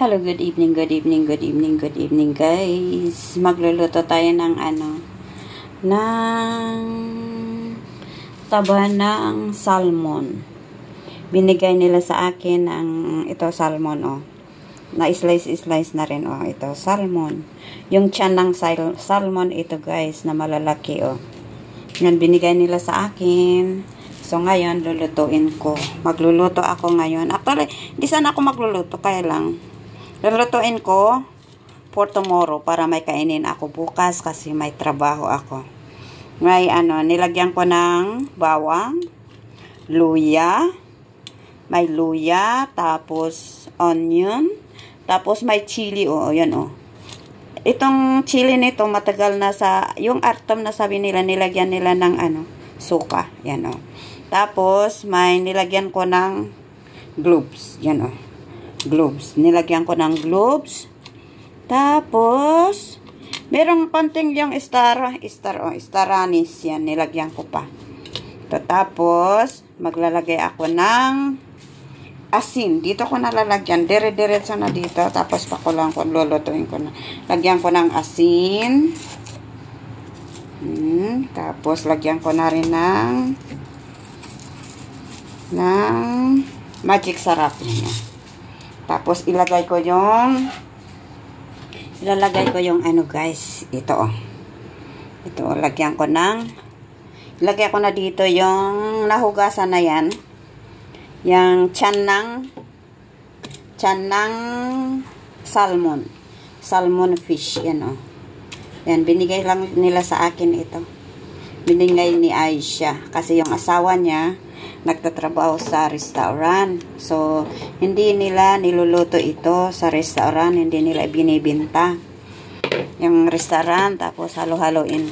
Hello, good evening, good evening, good evening, good evening guys. Magluluto tayo ng ng taba ng salmon. Binigay nila sa akin ng ito salmon Na slice na rin ito salmon. Yung tiyan ng salmon ito guys na malalaki Yan binigay nila sa akin. So ngayon lulutuin ko. Magluluto ako ngayon. Actually, di sana ako magluluto kaya lang lulutuin ko for tomorrow para may kainin ako bukas kasi may trabaho ako. May nilagyan ko ng bawang, luya, may luya, tapos onion, tapos may chili yan Itong chili nito matagal na yung artom na sabi nila nilagyan nila ng suka, yan Tapos may nilagyan ko ng gloves, yan gloves. Nilagyan ko ng gloves. Tapos, merong konting yung star anise yan. Nilagyan ko pa. Tapos, maglalagay ako ng asin. Dito ko nalalagyan. Dire-diretso na dito. Tapos, pakulang ko. Lulutuin ko na. Lagyan ko ng asin. Tapos, lagyan ko na rin ng magic sarap niya. Tapos, ilalagay ko yung guys, ito lagyan ko ilagay ko na dito yung nahugasan na yan, yung tiyan ng salmon fish, yan yan, binigay lang nila sa akin ito. Binigay ni Aisha, kasi yung asawa niya nagtatrabaho sa restaurant. So, hindi nila niluluto ito sa restaurant. Hindi nila binibenta yung restaurant. Tapos, halo-haloin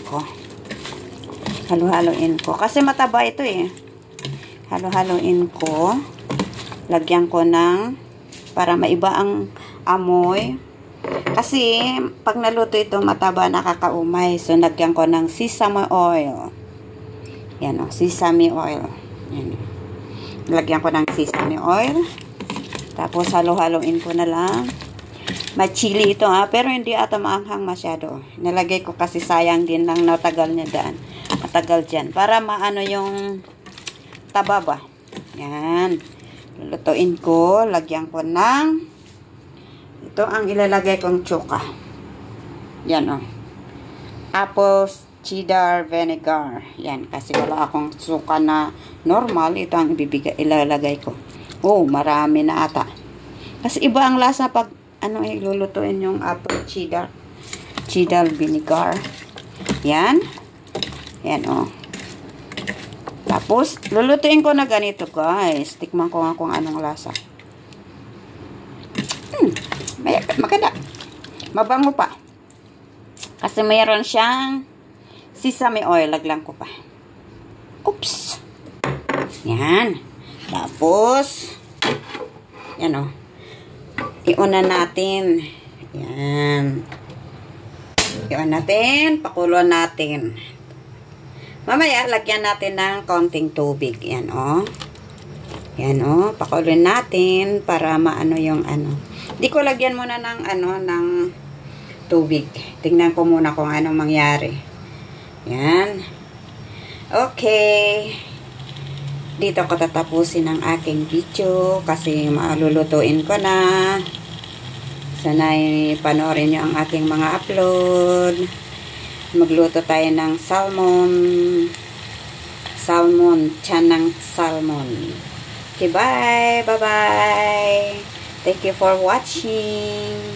ko. Kasi mataba ito Halo-haloin ko. Lagyan ko para maiba ang amoy. Kasi, pag naluto ito, mataba, nakakaumay. So, lagyan ko ng sesame oil. Yan sesame oil. Yan. Lagyan ko ng sesame oil. Tapos, halo-haloin ko na lang. May chili ito pero hindi ata maanghang masyado. Nilagay ko kasi sayang din lang natagal niya daan. Matagal dyan. Para maano yung taba ba. Yan. Lulutuin ko. Lagyan ko ng ito ang ilalagay kong tsuka. Yan Tapos, cheddar vinegar. Yan, kasi wala akong suka na normal. Ito ang ilalagay ko. Marami na ata. Kasi iba ang lasa pag ilulutuin yung apple cheddar vinegar. Yan. Yan Tapos, lulutuin ko na ganito guys. Tikman ko nga kung anong lasa. Maganda. Mabango pa. Kasi mayroon siyang sesame oil, laglang ko pa. Oops. Yan. Tapos, yan iuna natin. Yan. Iuna natin, pakulo natin. Mamaya, lagyan natin ng konting tubig. Yan Yan pakulin natin para maano yung Di ko lagyan muna ng tubig. Tingnan ko muna kung anong mangyari. Yan. Okay. Dito ko tatapusin ang aking video kasi malulutuin ko na. Sana'y panoorin nyo ang aking mga upload. Magluto tayo ng tiyan ng salmon. Okay, bye. Bye-bye. Thank you for watching.